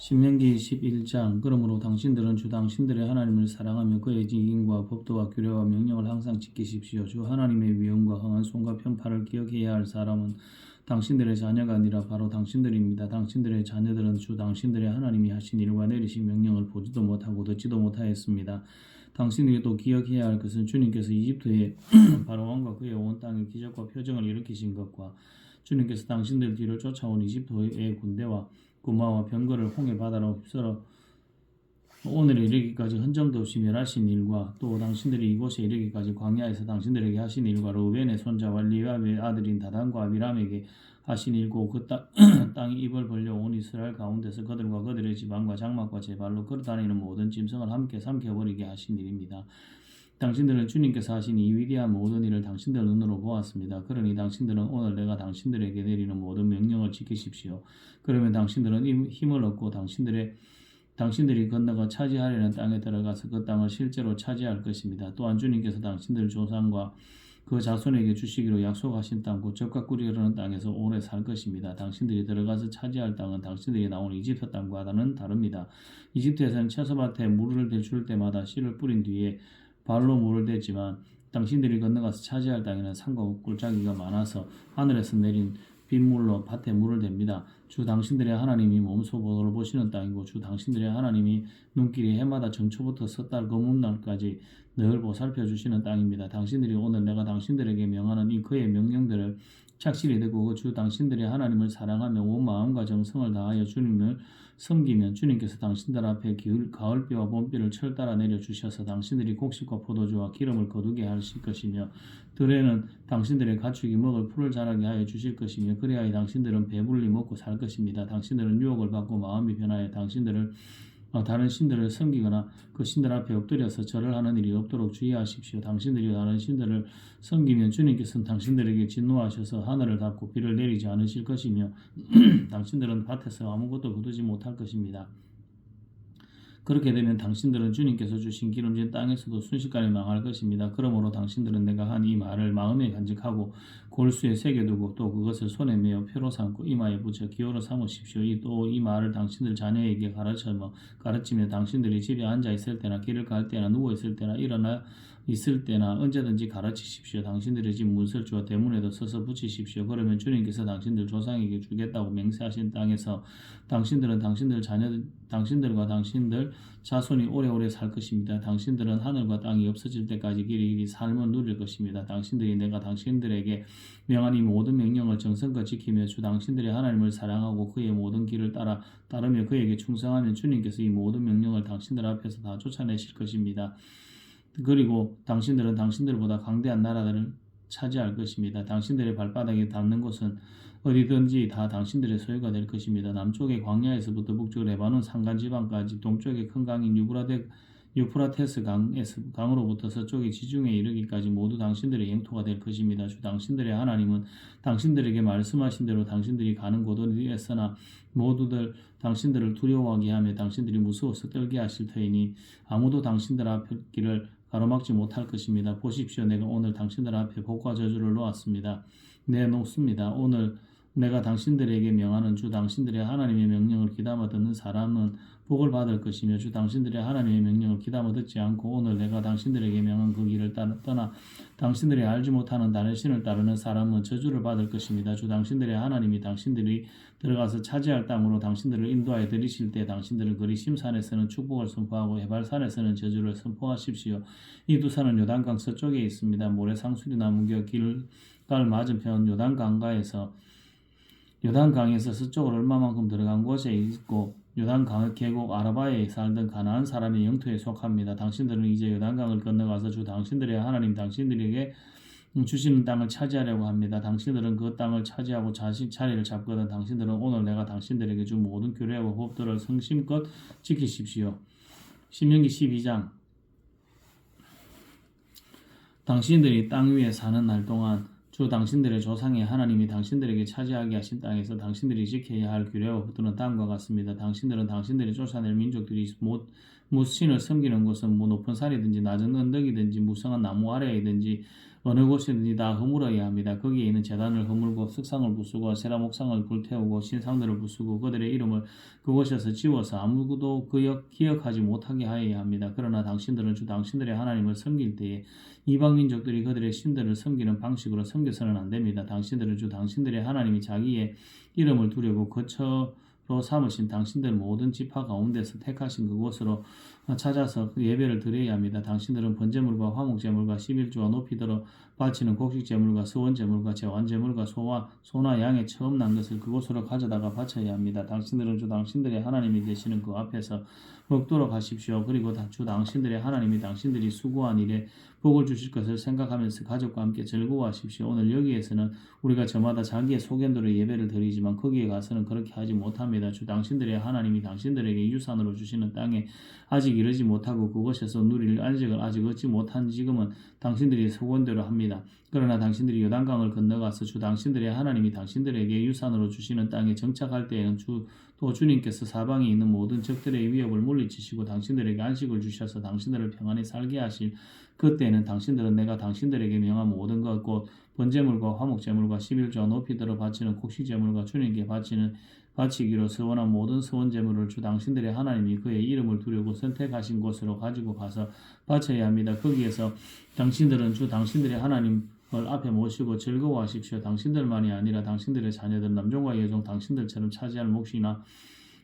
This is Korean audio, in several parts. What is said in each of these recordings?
신명기 11장 그러므로 당신들은 주 당신들의 하나님을 사랑하며 그의 지인과 법도와 규례와 명령을 항상 지키십시오. 주 하나님의 위엄과 흥한 손과 편파를 기억해야 할 사람은 당신들의 자녀가 아니라 바로 당신들입니다. 당신들의 자녀들은 주 당신들의 하나님이 하신 일과 내리신 명령을 보지도 못하고 듣지도 못하였습니다. 당신들이 또 기억해야 할 것은 주님께서 이집트의 바로왕과 그의 온 땅에 기적과 표정을 일으키신 것과 주님께서 당신들 뒤를 쫓아온 이집트의 군대와 구마와 병거를 홍해 바다로 휩쓸어 오늘에 이르기까지 흔적도 없이 멸하신 일과 또 당신들이 이곳에 이르기까지 광야에서 당신들에게 하신 일과 르우벤의 손자와 리압의 아들인 다단과 아비람에게 하신 일고 그 땅이 입을 벌려 온 이스라엘 가운데서 그들과 그들의 지방과 장막과 제발로 걸어다니는 모든 짐승을 함께 삼켜버리게 하신 일입니다. 당신들은 주님께서 하신 이 위대한 모든 일을 당신들 눈으로 보았습니다. 그러니 당신들은 오늘 내가 당신들에게 내리는 모든 명령을 지키십시오. 그러면 당신들은 힘을 얻고 당신들이 건너가 차지하려는 땅에 들어가서 그 땅을 실제로 차지할 것입니다. 또한 주님께서 당신들 조상과 그 자손에게 주시기로 약속하신 땅 곧 젖과 꿀이 흐르는 땅에서 오래 살 것입니다. 당신들이 들어가서 차지할 땅은 당신들이 나온 이집트 땅과는 다릅니다. 이집트에서는 채소밭에 물을 대줄 때마다 씨를 뿌린 뒤에 발로 물을 댔지만 당신들이 건너가서 차지할 땅에는 산과 꿀짜기가 많아서 하늘에서 내린 빗물로 밭에 물을 댑니다. 주 당신들의 하나님이 몸소 보시는 땅이고 주 당신들의 하나님이 눈길이 해마다 정초부터 섣달 거문날까지 늘 보살펴 주시는 땅입니다. 당신들이 오늘 내가 당신들에게 명하는 이 그의 명령들을 착실히 듣고 주 당신들의 하나님을 사랑하며 온 마음과 정성을 다하여 주님을 섬기면 주님께서 당신들 앞에 가을비와 봄비를 철따라 내려주셔서 당신들이 곡식과 포도주와 기름을 거두게 하실 것이며 들에는 당신들의 가축이 먹을 풀을 자라게 하여 주실 것이며 그리하여 당신들은 배불리 먹고 살 것입니다. 당신들은 유혹을 받고 마음이 변하여 다른 신들을 섬기거나 그 신들 앞에 엎드려서 절을 하는 일이 없도록 주의하십시오. 당신들이 다른 신들을 섬기면 주님께서는 당신들에게 진노하셔서 하늘을 닫고 비를 내리지 않으실 것이며 당신들은 밭에서 아무것도 거두지 못할 것입니다. 그렇게 되면 당신들은 주님께서 주신 기름진 땅에서도 순식간에 망할 것입니다. 그러므로 당신들은 내가 한 이 말을 마음에 간직하고 골수에 새겨두고 또 그것을 손에 메어 표로 삼고 이마에 붙여 기호로 삼으십시오. 또 이 말을 당신들 자녀에게 가르치며 당신들이 집에 앉아 있을 때나 길을 갈 때나 누워 있을 때나 일어나 있을 때나 언제든지 가르치십시오. 당신들의 집 문설주와 대문에도 서서 붙이십시오. 그러면 주님께서 당신들 조상에게 주겠다고 맹세하신 땅에서 당신들은 당신들과 당신들 자손이 오래오래 살 것입니다. 당신들은 하늘과 땅이 없어질 때까지 길이 삶을 누릴 것입니다. 당신들이 내가 당신들에게 명한 이 모든 명령을 정성껏 지키며 주 당신들의 하나님을 사랑하고 그의 모든 길을 따르며 그에게 충성하면 주님께서 이 모든 명령을 당신들 앞에서 다 쫓아내실 것입니다. 그리고 당신들은 당신들보다 강대한 나라들을 차지할 것입니다. 당신들의 발바닥에 닿는 곳은 어디든지 다 당신들의 소유가 될 것입니다. 남쪽의 광야에서부터 북쪽 레바논 산간지방까지 동쪽의 큰 강인 유프라테스 강으로부터 서쪽의 지중해에 이르기까지 모두 당신들의 영토가 될 것입니다. 주 당신들의 하나님은 당신들에게 말씀하신 대로 당신들이 가는 곳 어디에서나 모두들 당신들을 두려워하게 하며 당신들이 무서워서 떨게 하실 터이니 아무도 당신들 앞의 길을 가로막지 못할 것입니다. 보십시오. 내가 오늘 당신들 앞에 복과 저주를 내놓습니다. 오늘 내가 당신들에게 명하는 주 당신들의 하나님의 명령을 귀담아 듣는 사람은 복을 받을 것이며 주 당신들의 하나님의 명령을 귀담아 듣지 않고 오늘 내가 당신들에게 명한 그 길을 떠나 당신들이 알지 못하는 다른 신을 따르는 사람은 저주를 받을 것입니다. 주 당신들의 하나님이 당신들이 들어가서 차지할 땅으로 당신들을 인도하여 들이실 때 당신들을 그리심산에서는 축복을 선포하고 해발산에서는 저주를 선포하십시오. 이 두 산은 요단강 서쪽에 있습니다. 모래상수리 나무겨 길갈 맞은편 요단강에서 서쪽으로 얼마만큼 들어간 곳에 있고 요단강 계곡 아라바에 살던 가나안 사람의 영토에 속합니다. 당신들은 이제 요단강을 건너가서 주 당신들의 하나님 당신들에게 주시는 땅을 차지하려고 합니다. 당신들은 그 땅을 차지하고 자리를 잡거든 당신들은 오늘 내가 당신들에게 준 모든 규례와 법들을 성심껏 지키십시오. 신명기 12장 당신들이 땅 위에 사는 날 동안 주 당신들의 조상의 하나님이 당신들에게 차지하게 하신 땅에서 당신들이 지켜야 할 규례와 법들은 다음과 같습니다. 당신들은 당신들이 쫓아낼 민족들이 무신을 섬기는 곳은 높은 산이든지 낮은 언덕이든지 무성한 나무 아래이든지 어느 곳이든지 다 허물어야 합니다. 거기에 있는 제단을 허물고 석상을 부수고 세라 목상을 불태우고 신상들을 부수고 그들의 이름을 그곳에서 지워서 아무도 기억하지 못하게 하여야 합니다. 그러나 당신들은 주 당신들의 하나님을 섬길 때에 이방 민족들이 그들의 신들을 섬기는 방식으로 섬겨서는 안 됩니다. 당신들은 주 당신들의 하나님이 자기의 이름을 두려고 거처로 삼으신 당신들 모든 지파 가운데서 택하신 그곳으로 찾아서 그 예배를 드려야 합니다. 당신들은 번제물과 화목제물과 11조와 높이 들어 바치는 곡식제물과 서원제물과 제완제물과 소나 양의 처음 난 것을 그곳으로 가져다가 바쳐야 합니다. 당신들은 주 당신들의 하나님이 되시는 그 앞에서 먹도록 하십시오. 그리고 주 당신들의 하나님이 당신들이 수고한 일에 복을 주실 것을 생각하면서 가족과 함께 즐거워하십시오. 오늘 여기에서는 우리가 저마다 자기의 소견대로 예배를 드리지만 거기에 가서는 그렇게 하지 못합니다. 주 당신들의 하나님이 당신들에게 유산으로 주시는 땅에 아직 이르지 못하고 그곳에서 누릴 안식을 아직 얻지 못한 지금은 당신들이 소견대로 합니다. 그러나 당신들이 요단강을 건너가서 주 당신들의 하나님이 당신들에게 유산으로 주시는 땅에 정착할 때에는 또 주님께서 사방에 있는 모든 적들의 위협을 물리치시고 당신들에게 안식을 주셔서 당신들을 평안히 살게 하실 그때는 당신들은 내가 당신들에게 명한 모든 것 곧 번제물과 화목제물과 11조와 높이 들어 바치는 곡식제물과 주님께 바치기로 서원한 모든 서원제물을 주 당신들의 하나님이 그의 이름을 두려고 선택하신 곳으로 가지고 가서 바쳐야 합니다. 거기에서 당신들은 주 당신들의 하나님을 앞에 모시고 즐거워하십시오. 당신들만이 아니라 당신들의 자녀들 남종과 여종 당신들처럼 차지할 몫이나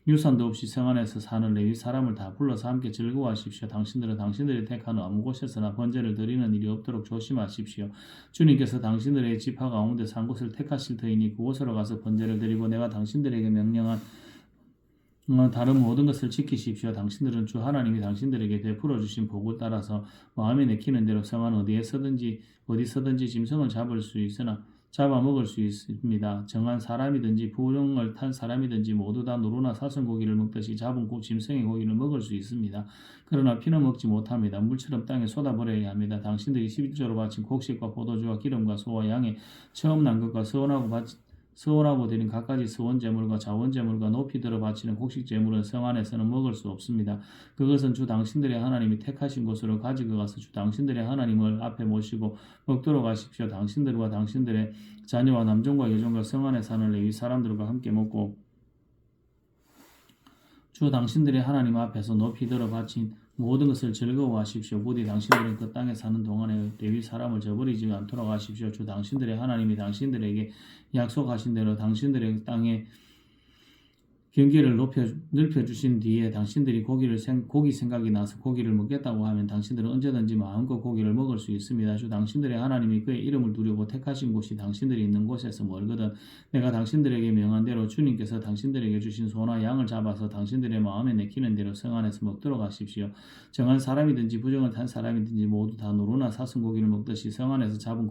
유산도 없이 성 안에서 사는 레위 사람을 다 불러서 함께 즐거워하십시오. 당신들은 당신들이 택한 아무 곳에서나 번제를 드리는 일이 없도록 조심하십시오. 주님께서 당신들의 지파 가운데 산 곳을 택하실 터이니 그곳으로 가서 번제를 드리고 내가 당신들에게 명령한 다른 모든 것을 지키십시오. 당신들은 주 하나님이 당신들에게 베풀어 주신 복을 따라서 마음에 내키는 대로 성 안 어디서든지 짐승을 잡아먹을 수 있습니다. 정한 사람이든지 부령을 탄 사람이든지 모두 다 노루나 사슴 고기를 먹듯이 잡은 짐승의 고기를 먹을 수 있습니다. 그러나 피는 먹지 못합니다. 물처럼 땅에 쏟아버려야 합니다. 당신들이 11조로 바친 곡식과 포도주와 기름과 소와 양의 처음 난 것과 서원하고 드린 갖가지 서원제물과 자원제물과 높이 들어 바치는 곡식제물은 성 안에서는 먹을 수 없습니다. 그것은 주 당신들의 하나님이 택하신 곳으로 가지고 가서 주 당신들의 하나님을 앞에 모시고 먹도록 하십시오. 당신들과 당신들의 자녀와 남종과 여종과 성 안에 사는 레위 사람들과 함께 먹고 주 당신들의 하나님 앞에서 높이 들어 바친 모든 것을 즐거워하십시오. 부디 당신들은 그 땅에 사는 동안에 레위 사람을 저버리지 않도록 하십시오. 주 당신들의 하나님이 당신들에게 약속하신 대로 당신들의 땅에 경계를 넓혀주신 뒤에 당신들이 고기 생각이 나서 고기를 먹겠다고 하면 당신들은 언제든지 마음껏 고기를 먹을 수 있습니다. 주 당신들의 하나님이 그의 이름을 두려고 택하신 곳이 당신들이 있는 곳에서 멀거든 내가 당신들에게 명한 대로 주님께서 당신들에게 주신 소나 양을 잡아서 당신들의 마음에 내키는 대로 성 안에서 먹도록 하십시오. 정한 사람이든지 부정을 탄 사람이든지 모두 다 노루나 사슴 고기를 먹듯이 성 안에서 잡은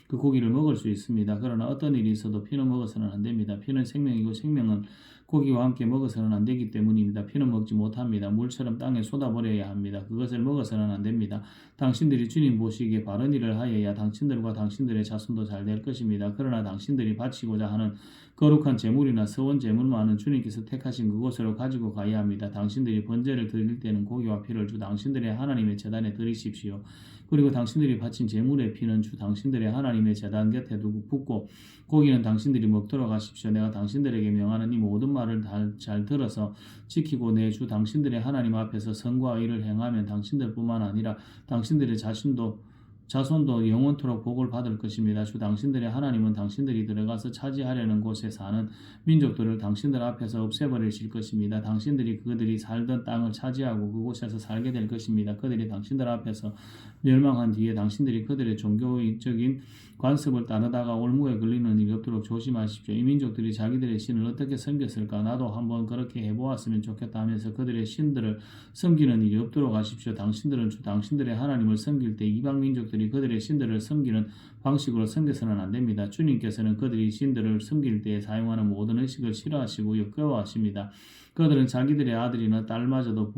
그 고기를 먹을 수 있습니다. 그러나 어떤 일이 있어도 피는 먹어서는 안 됩니다. 피는 생명이고 생명은 고기와 함께 먹어서는 안 되기 때문입니다. 피는 먹지 못합니다. 물처럼 땅에 쏟아버려야 합니다. 그것을 먹어서는 안 됩니다. 당신들이 주님 보시기에 바른 일을 하여야 당신들과 당신들의 자손도 잘 될 것입니다. 그러나 당신들이 바치고자 하는 거룩한 제물이나 서원 제물만은 주님께서 택하신 그곳으로 가지고 가야 합니다. 당신들이 번제를 드릴 때는 고기와 피를 주 당신들의 하나님의 제단에 드리십시오. 그리고 당신들이 바친 제물의 피는 주 당신들의 하나님의 제단 곁에 두고 붓고 고기는 당신들이 먹도록 하십시오. 내가 당신들에게 명하는 이 모든 말을 잘 들어서 지키고 내 주 당신들의 하나님 앞에서 선과 의를 행하면 당신들뿐만 아니라 당신들의 자손도 영원토록 복을 받을 것입니다. 주 당신들의 하나님은 당신들이 들어가서 차지하려는 곳에 사는 민족들을 당신들 앞에서 없애버리실 것입니다. 당신들이 그들이 살던 땅을 차지하고 그곳에서 살게 될 것입니다. 그들이 당신들 앞에서 멸망한 뒤에 당신들이 그들의 종교적인 관습을 따르다가 올무에 걸리는 일이 없도록 조심하십시오. 이 민족들이 자기들의 신을 어떻게 섬겼을까? 나도 한번 그렇게 해보았으면 좋겠다 하면서 그들의 신들을 섬기는 일이 없도록 하십시오. 당신들은 주 당신들의 하나님을 섬길 때 이방 민족들이 그들의 신들을 섬기는 방식으로 섬겨서는 안 됩니다. 주님께서는 그들이 신들을 섬길 때 사용하는 모든 의식을 싫어하시고 역겨워하십니다. 그들은 자기들의 아들이나 딸마저도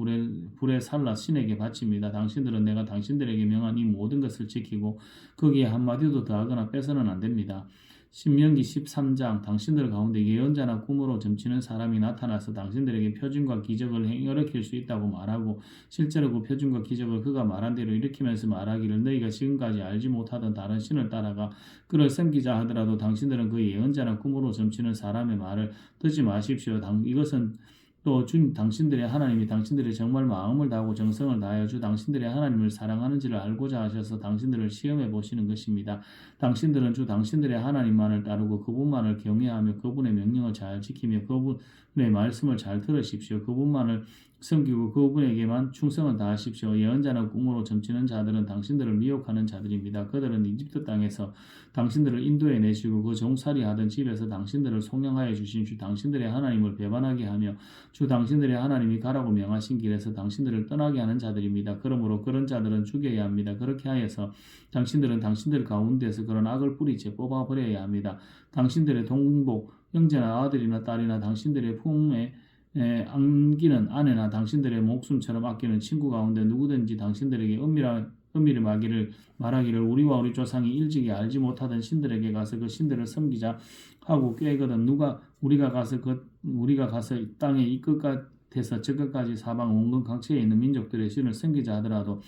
불에 살라 신에게 바칩니다. 당신들은 내가 당신들에게 명한 이 모든 것을 지키고 거기에 한마디도 더하거나 빼서는 안 됩니다. 신명기 13장 당신들 가운데 예언자나 꿈으로 점치는 사람이 나타나서 당신들에게 표징과 기적을 일으킬 수 있다고 말하고 실제로 그 표징과 기적을 그가 말한 대로 일으키면서 말하기를 너희가 지금까지 알지 못하던 다른 신을 따라가 그를 섬기자 하더라도 당신들은 그 예언자나 꿈으로 점치는 사람의 말을 듣지 마십시오. 이것은 또 주 당신들의 하나님이 당신들의 정말 마음을 다하고 정성을 다하여 주 당신들의 하나님을 사랑하는지를 알고자 하셔서 당신들을 시험해 보시는 것입니다. 당신들은 주 당신들의 하나님만을 따르고 그분만을 경외하며 그분의 명령을 잘 지키며 그분의 말씀을 잘 들으십시오. 그분만을 섬기고 그분에게만 충성을 다하십시오. 예언자나 꿈으로 점치는 자들은 당신들을 미혹하는 자들입니다. 그들은 이집트 땅에서 당신들을 인도해 내시고 그 종살이 하던 집에서 당신들을 송영하여 주신 주 당신들의 하나님을 배반하게 하며 주 당신들의 하나님이 가라고 명하신 길에서 당신들을 떠나게 하는 자들입니다. 그러므로 그런 자들은 죽여야 합니다. 그렇게 하여서 당신들은 당신들 가운데서 그런 악을 뿌리째 뽑아버려야 합니다. 당신들의 동복, 형제나 아들이나 딸이나 당신들의 품에 안기는 아내나 당신들의 목숨처럼 아끼는 친구 가운데 누구든지 당신들에게 은밀히 말하기를 우리와 우리 조상이 일찍이 알지 못하던 신들에게 가서 그 신들을 섬기자 하고 꾀거든 우리가 가서 이 땅의 이 끝까지에서 저 끝까지 사방 온갖 각처에 있는 민족들의 신을 섬기자 하더라도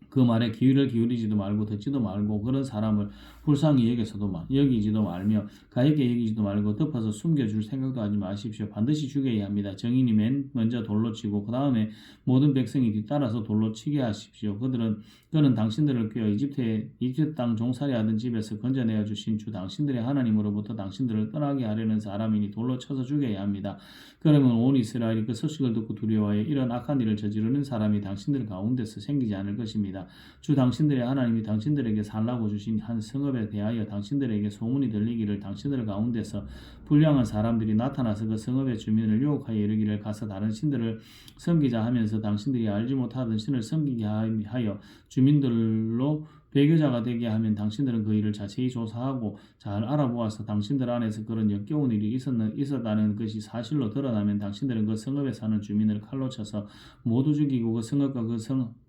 그 말에 귀를 기울이지도 말고 듣지도 말고 그런 사람을 불쌍히 여기지도 말며 가볍게 여기지도 말고 덮어서 숨겨줄 생각도 하지 마십시오. 반드시 죽여야 합니다. 정인이 맨 먼저 돌로 치고 그 다음에 모든 백성이 뒤따라서 돌로 치게 하십시오. 그는 당신들을 꿰어 이집트 땅 종살이 하던 집에서 건져내어 주신 주 당신들의 하나님으로부터 당신들을 떠나게 하려는 사람이니 돌로 쳐서 죽여야 합니다. 그러면 온 이스라엘이 그 소식을 듣고 두려워해 이런 악한 일을 저지르는 사람이 당신들 가운데서 생기지 않을 것입니다. 주 당신들의 하나님이 당신들에게 살라고 주신 한 성읍에 대하여 당신들에게 소문이 들리기를 당신들 가운데서 불량한 사람들이 나타나서 그 성읍의 주민을 유혹하여 이르기를 가서 다른 신들을 섬기자 하면서 당신들이 알지 못하던 신을 섬기게 하여 주민들로 배교자가 되게 하면 당신들은 그 일을 자세히 조사하고 잘 알아보아서 당신들 안에서 그런 역겨운 일이 있었다는 것이 사실로 드러나면 당신들은 그 성읍에 사는 주민을 칼로 쳐서 모두 죽이고 그 성읍과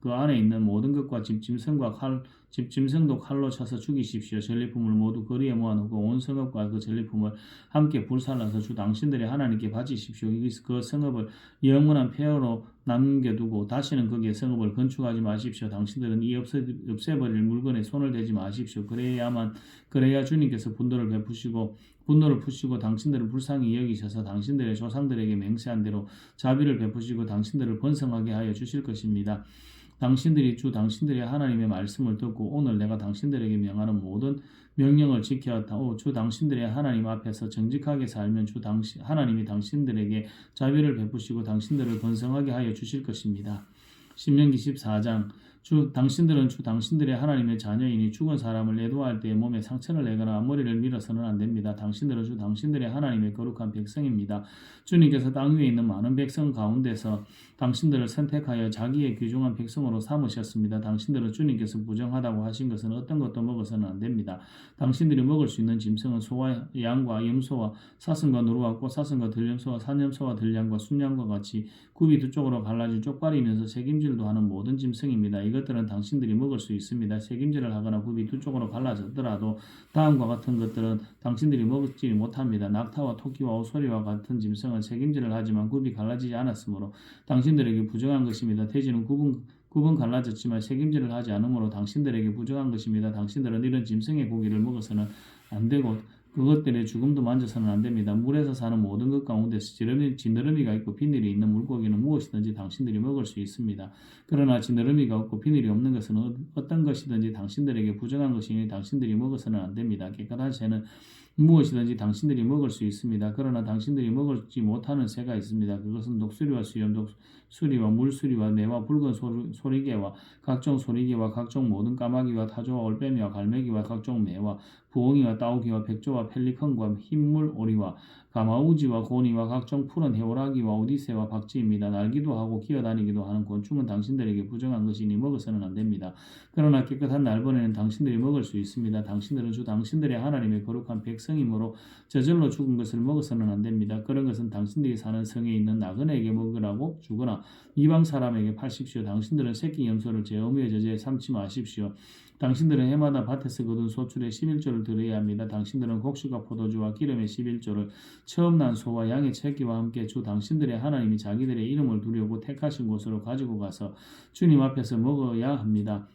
그 안에 있는 모든 것과 집짐승도 칼로 쳐서 죽이십시오. 전리품을 모두 거리에 모아놓고 온 성읍과 그 전리품을 함께 불살라서 주 당신들의 하나님께 바치십시오. 그 성읍을 영원한 폐허로 남겨두고 다시는 거기에 성읍을 건축하지 마십시오. 당신들은 이 없애버릴 물건에 손을 대지 마십시오. 그래야 주님께서 분노를 푸시고 당신들을 불쌍히 여기셔서 당신들의 조상들에게 맹세한 대로 자비를 베푸시고 당신들을 번성하게 하여 주실 것입니다. 당신들이 주 당신들의 하나님의 말씀을 듣고 오늘 내가 당신들에게 명하는 모든 명령을 지켰다. 주 당신들의 하나님 앞에서 정직하게 살면 하나님이 당신들에게 자비를 베푸시고 당신들을 번성하게 하여 주실 것입니다. 신명기 14장 당신들은 주 당신들의 하나님의 자녀이니 죽은 사람을 애도할 때에 몸에 상처를 내거나 머리를 밀어서는 안 됩니다. 당신들은 주 당신들의 하나님의 거룩한 백성입니다. 주님께서 땅 위에 있는 많은 백성 가운데서 당신들을 선택하여 자기의 귀중한 백성으로 삼으셨습니다. 당신들은 주님께서 부정하다고 하신 것은 어떤 것도 먹어서는 안 됩니다. 당신들이 먹을 수 있는 짐승은 소와 양과 염소와 사슴과 누루와 꽃사슴과 들염소와 산염소와 들량과 순양과 같이 굽이 두 쪽으로 갈라진 쪽발이면서 책임질도 하는 모든 짐승입니다. 이것들은 당신들이 먹을 수 있습니다. 책임질을 하거나 굽이 두 쪽으로 갈라졌더라도 다음과 같은 것들은 당신들이 먹지 못합니다. 낙타와 토끼와 오소리와 같은 짐승은 책임질을 하지만 굽이 갈라지지 않았으므로 당신들에게 부정한 것입니다. 돼지는 굽은 갈라졌지만 책임질을 하지 않으므로 당신들에게 부정한 것입니다. 당신들은 이런 짐승의 고기를 먹어서는 안 되고 그것들의 죽음도 만져서는 안 됩니다. 물에서 사는 모든 것 가운데서 지느러미가 있고 비늘이 있는 물고기는 무엇이든지 당신들이 먹을 수 있습니다. 그러나 지느러미가 없고 비늘이 없는 것은 어떤 것이든지 당신들에게 부정한 것이니 당신들이 먹어서는 안 됩니다. 깨끗한 새는 무엇이든지 당신들이 먹을 수 있습니다. 그러나 당신들이 먹지 못하는 새가 있습니다. 그것은 독수리와 수염, 독수리와 물수리와 매와 붉은 소리개와 각종 소리개와 각종 모든 까마귀와 타조와 올빼미와 갈매기와 각종 매와 부엉이와 따오기와 백조와 펠리컨과 흰물 오리와 가마우지와 고니와 각종 푸른 해오라기와 오디새와 박쥐입니다. 날기도 하고 기어다니기도 하는 곤충은 당신들에게 부정한 것이니 먹어서는 안 됩니다. 그러나 깨끗한 날번에는 당신들이 먹을 수 있습니다. 당신들은 주 당신들의 하나님의 거룩한 백성이므로 저절로 죽은 것을 먹어서는 안 됩니다. 그런 것은 당신들이 사는 성에 있는 나그네에게 먹으라고 주거나 이방 사람에게 파십시오. 당신들은 새끼 염소를 제 어미의 저제에 삼지 마십시오. 당신들은 해마다 밭에서 거둔 소출의 11조를 드려야 합니다. 당신들은 곡식과 포도주와 기름의 11조를 처음 난 소와 양의 채기와 함께 주 당신들의 하나님이 자기들의 이름을 두려고 택하신 곳으로 가지고 가서 주님 앞에서 먹어야 합니다.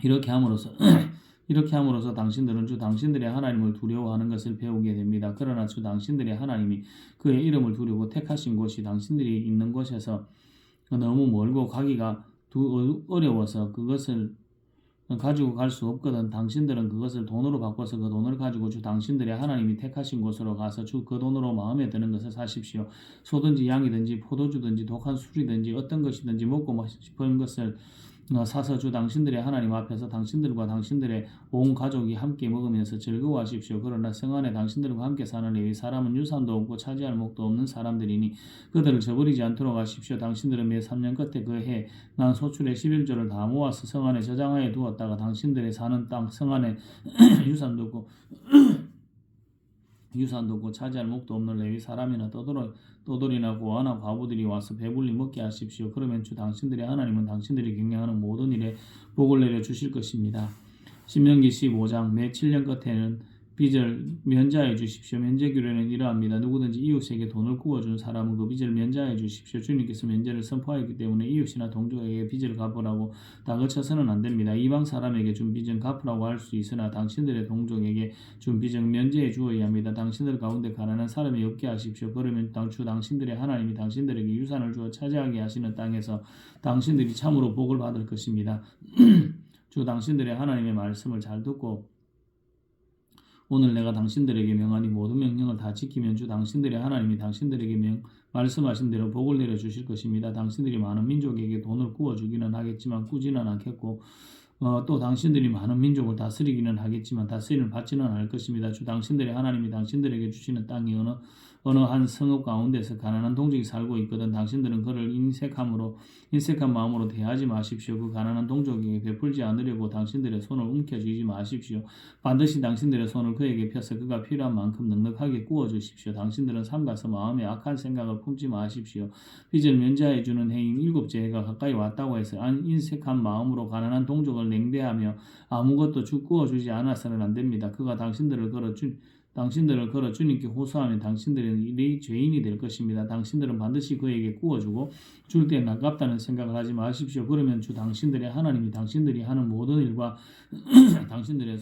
이렇게 함으로써 당신들은 주 당신들의 하나님을 두려워하는 것을 배우게 됩니다. 그러나 주 당신들의 하나님이 그의 이름을 두려고 택하신 곳이 당신들이 있는 곳에서 너무 멀고 가기가 어려워서 그것을 가지고 갈 수 없거든. 당신들은 그것을 돈으로 바꿔서 그 돈을 가지고 주 당신들의 하나님이 택하신 곳으로 가서 주 그 돈으로 마음에 드는 것을 사십시오. 소든지 양이든지 포도주든지 독한 술이든지 어떤 것이든지 먹고 싶은 것을 사서 주 당신들의 하나님 앞에서 당신들과 당신들의 온 가족이 함께 먹으면서 즐거워하십시오. 그러나 성 안에 당신들과 함께 사는 레위 사람은 유산도 없고 차지할 목도 없는 사람들이니 그들을 저버리지 않도록 하십시오. 당신들은 매 3년 끝에 그 해 난 소출의 11조를 다 모아서 성 안에 저장하여 두었다가 당신들의 사는 땅 성 안에 유산도 없고 차지할 목도 없는 레위 사람이나 떠돌이나 고아나 과부들이 와서 배불리 먹게 하십시오. 그러면 주 당신들의 하나님은 당신들이 경영하는 모든 일에 복을 내려 주실 것입니다. 신명기 15장 매 7년 끝에는 빚을 면제하여 주십시오. 면제 규례는 이러합니다. 누구든지 이웃에게 돈을 구워준 사람은 그 빚을 면제하여 주십시오. 주님께서 면제를 선포하였기 때문에 이웃이나 동족에게 빚을 갚으라고 다그쳐서는 안 됩니다. 이방 사람에게 준 빚은 갚으라고 할 수 있으나 당신들의 동족에게 준 빚은 면제해 주어야 합니다. 당신들 가운데 가난한 사람이 없게 하십시오. 그러면 주 당신들의 하나님이 당신들에게 유산을 주어 차지하게 하시는 땅에서 당신들이 참으로 복을 받을 것입니다. 주 당신들의 하나님의 말씀을 잘 듣고 오늘 내가 당신들에게 명하니 모든 명령을 다 지키면 주 당신들의 하나님이 당신들에게 말씀하신 대로 복을 내려 주실 것입니다. 당신들이 많은 민족에게 돈을 구워주기는 하겠지만 꾸지는 않겠고 또 당신들이 많은 민족을 다스리기는 하겠지만 다스림을 받지는 않을 것입니다. 주 당신들의 하나님이 당신들에게 주시는 땅이 어느 한 성읍 가운데서 가난한 동족이 살고 있거든 당신들은 그를 인색한 마음으로 대하지 마십시오. 그 가난한 동족에게 베풀지 않으려고 당신들의 손을 움켜쥐지 마십시오. 반드시 당신들의 손을 그에게 펴서 그가 필요한 만큼 넉넉하게 구워주십시오. 당신들은 삼가서 마음에 악한 생각을 품지 마십시오. 빚을 면제해 주는 해인 7째 해가 가까이 왔다고 해서 인색한 마음으로 가난한 동족을 냉대하며 아무것도 구워주지 않아서는 안 됩니다. 그가 당신들을 걸어 주님께 호소하면 당신들은 이 죄인이 될 것입니다. 당신들은 반드시 그에게 구워주고 줄 때는 아깝다는 생각을 하지 마십시오. 그러면 주 당신들의 하나님이 당신들이 하는 모든 일과 당신들의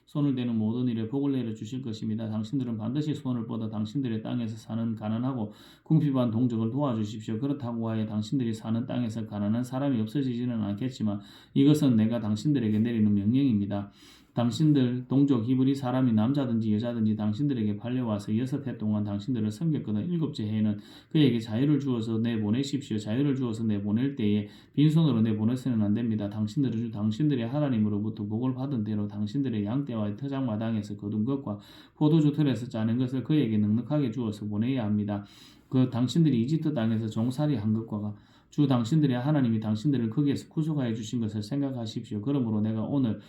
손을 대는 모든 일에 복을 내려 주실 것입니다. 당신들은 반드시 손을 뻗어 당신들의 땅에서 사는 가난하고 궁핍한 동족을 도와주십시오. 그렇다고 하여 당신들이 사는 땅에서 가난한 사람이 없어지지는 않겠지만 이것은 내가 당신들에게 내리는 명령입니다. 당신들 동족 히브리 사람이 남자든지 여자든지 당신들에게 팔려와서 6해 동안 당신들을 섬겼거든 7째 해에는 그에게 자유를 주어서 내보내십시오. 자유를 주어서 내보낼 때에 빈손으로 내보내서는 안 됩니다. 당신들은 당신들의 하나님으로부터 복을 받은 대로 당신들의 양떼와 터장마당에서 거둔 것과 포도주 틀에서 짜낸 것을 그에게 넉넉하게 주어서 보내야 합니다. 그 당신들이 이집트 땅에서 종살이 한 것과 주 당신들의 하나님이 당신들을 거기에서 구속하여 주신 것을 생각하십시오. 그러므로 내가 오늘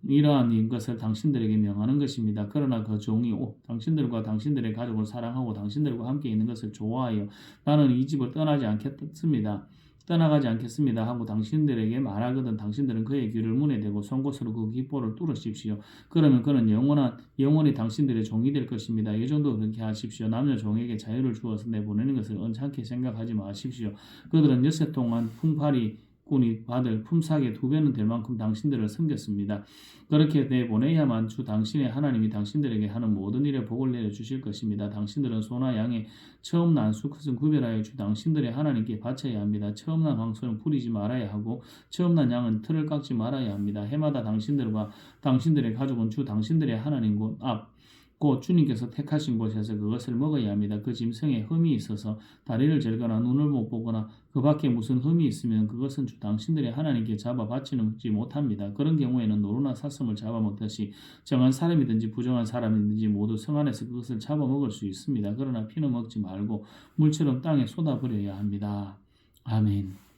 이러한 것을 당신들에게 명하는 것입니다. 그러나 그 종이 당신들과 당신들의 가족을 사랑하고 당신들과 함께 있는 것을 좋아하여 나는 이 집을 떠나가지 않겠습니다 하고 당신들에게 말하거든 당신들은 그의 귀를 문에 대고 송곳으로 그 귓볼을 뚫으십시오. 그러면 그는 영원히 당신들의 종이 될 것입니다. 이 정도 그렇게 하십시오. 남녀 종에게 자유를 주어서 내보내는 것을 언짢게 생각하지 마십시오. 그들은 6해 동안 꾼이 받을 품삯의 2배는 될 만큼 당신들을 섬겼습니다. 그렇게 내보내야만 주 당신의 하나님이 당신들에게 하는 모든 일에 복을 내려 주실 것입니다. 당신들은 소나 양의 처음 난 수컷은 구별하여 주 당신들의 하나님께 바쳐야 합니다. 처음 난 황소는 부리지 말아야 하고 처음 난 양은 틀을 깎지 말아야 합니다. 해마다 당신들과 당신들의 가족은 주 당신들의 하나님 곧 주님께서 택하신 곳에서 그것을 먹어야 합니다. 그 짐승에 흠이 있어서 다리를 절거나 눈을 못 보거나 그 밖에 무슨 흠이 있으면 그것은 주 당신들의 하나님께 잡아 바치지 못합니다. 그런 경우에는 노루나 사슴을 잡아먹듯이 정한 사람이든지 부정한 사람이든지 모두 성 안에서 그것을 잡아먹을 수 있습니다. 그러나 피는 먹지 말고 물처럼 땅에 쏟아버려야 합니다. 아멘.